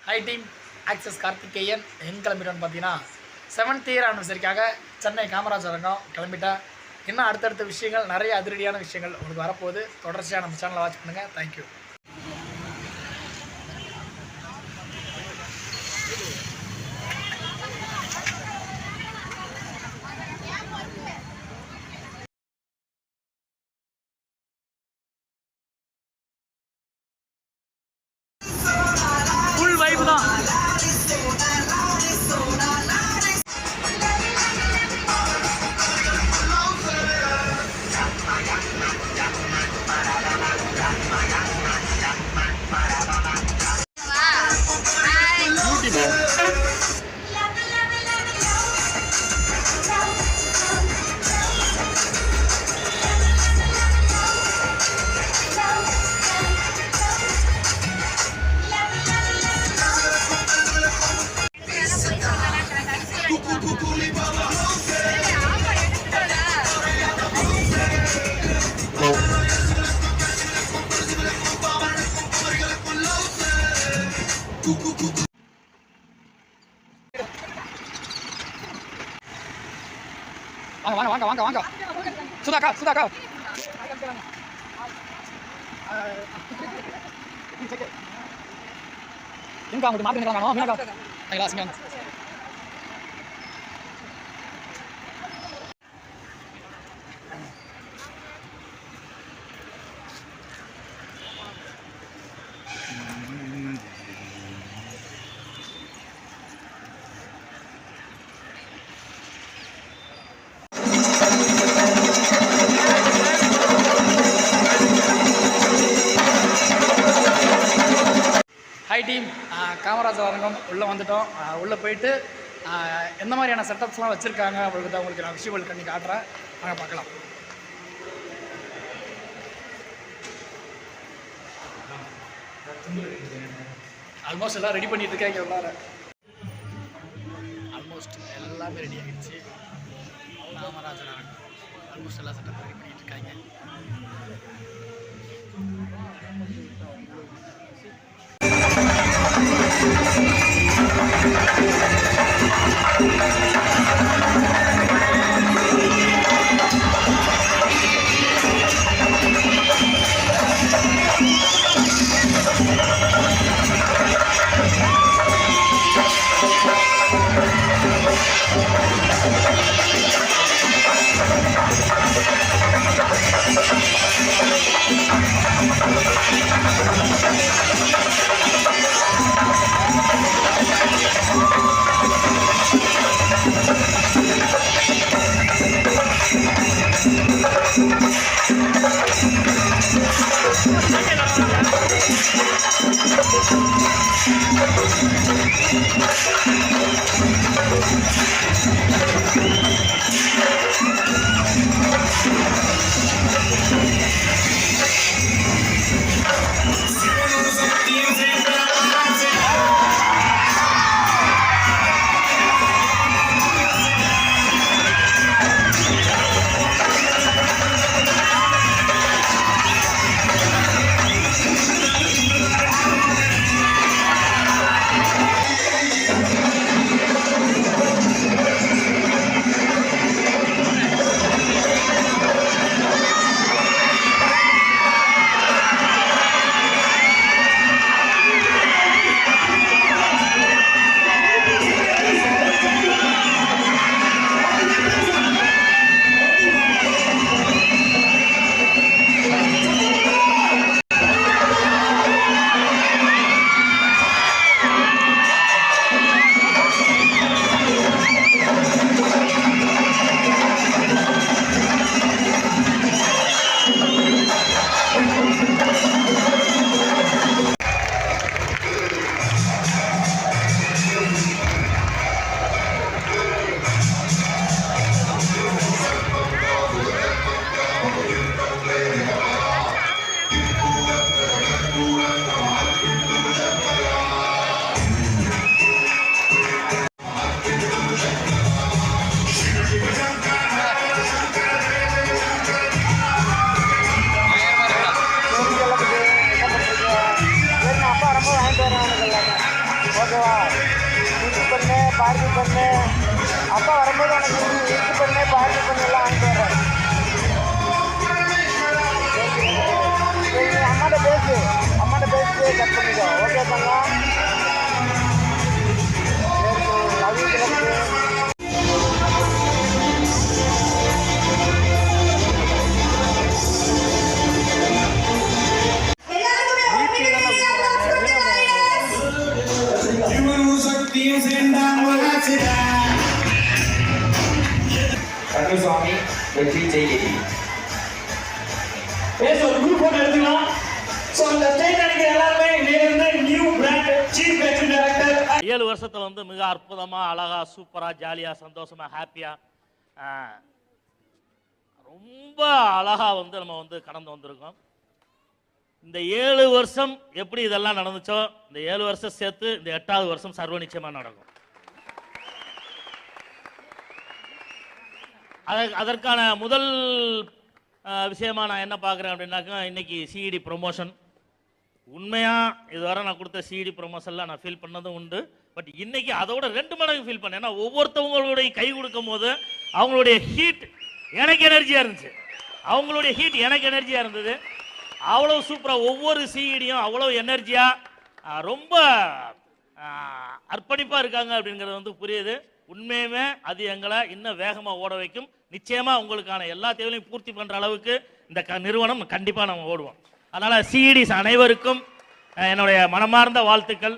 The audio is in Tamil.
ஹை டீம் ஆக்சஸ் கார்த்திகேயன் எங்கே கிளம்பிட்டோன்னு பார்த்தீங்கன்னா 7th இயர் ஆனிவர்சரிக்காக சென்னை காமராஜர் அரங்கம் கிளம்பிட்டேன். இன்னும் அடுத்தடுத்த விஷயங்கள் நிறைய அதிரடியான விஷயங்கள் உங்களுக்கு வரப்போகுது. தொடர்ச்சியாக நம்ம சேனலை வாட்ச் பண்ணுங்கள். தேங்க்யூ. ஃபுல் வைப் தான். வாங்க வாங்க வாங்க வாங்க சுதாக்கா சுதாக்கா எங்க அவங்க மாத்தி நிக்கறாங்க மீனாக்கா ஐயா சிங்க ஹை டீம் காமராஜர் அரங்கம் உள்ளே வந்துட்டோம். உள்ளே போயிட்டு எந்த மாதிரியான செட்டப்ஸ்லாம் வச்சுருக்காங்க அப்படின்றத உங்களுக்கு நான் விஷுவல் பண்ணி காட்டுறேன். வாங்க பார்க்கலாம். ஆல்மோஸ்ட் எல்லாம் ரெடி பண்ணிட்டு இருக்காங்க. உள்ளார ஆல்மோஸ்ட் எல்லாமே ரெடி ஆகிடுச்சு. காமராஜர் அரங்கம் ஆல்மோஸ்ட் எல்லா செட்டப்பும் ரெடி பண்ணிட்டு இருக்காங்க. ஓகேவா? இது பண்ணு, பார்ட்டி பண்ணு. அப்பா வரும்போது உனக்கு இது பண்ணு, பார்ட்டி பண்ணு எல்லாம் வாங்கிட்டு வர்றேன். சரி, நீ அம்மாட்ட பேசு, கட் பண்ணிக்கோ. ஓகே பண்ணலாம். லவ் யூ கிளம்பு. கருசாமி வெற்றி செய்தி ஒரு குரூப் போட்டோ எடுத்துக்கலாம். ஸோ இந்த ஸ்டேட் அடிக்கிற எல்லாருமே நேர்ந்து new brand chief executive director 7 வருஷத்துல வந்து மிக அற்புதமா அழகா சூப்பரா ஜாலியா சந்தோஷமா ஹாப்பியா ரொம்ப அழகா வந்து நம்ம வந்து கடந்து வந்திருக்கோம். இந்த 7 வருஷம் எப்படி இதெல்லாம் நடந்துச்சோ இந்த 7 வருஷம் சேர்த்து இந்த 8வது வருஷம் சர்வ நிச்சயமா நடக்கும். அதற்கான முதல் விஷயமா நான் என்ன பார்க்குறேன் அப்படின்னாக்கா இன்னைக்கு சிஇடி ப்ரொமோஷன். உண்மையாக இதுவரை நான் கொடுத்த சிஇடி ப்ரொமோஷனில் நான் ஃபீல் பண்ணதும் உண்டு. பட் இன்னைக்கு அதோட 2 மடங்கு ஃபீல் பண்ணேன். ஏன்னா ஒவ்வொருத்தவங்களுடைய கை கொடுக்கும் போது அவங்களுடைய ஹீட் எனக்கு எனர்ஜியாக இருந்துச்சு, அவங்களுடைய ஹீட் எனக்கு எனர்ஜியாக இருந்தது. அவ்வளோ சூப்பராக ஒவ்வொரு சிஇடியும் அவ்வளோ எனர்ஜியாக ரொம்ப அர்ப்பணிப்பாக இருக்காங்க அப்படிங்கிறது வந்து புரியுது. உண்மையுமே அது எங்களை இன்னும் வேகமாக ஓட வைக்கும். நிச்சயமாக உங்களுக்கான எல்லா தேவையும் பூர்த்தி பண்ணுற அளவுக்கு இந்த நிறுவனம் கண்டிப்பாக நம்ம ஓடுவோம். அதனால் சிஇடிஸ் அனைவருக்கும் என்னுடைய மனமார்ந்த வாழ்த்துக்கள்.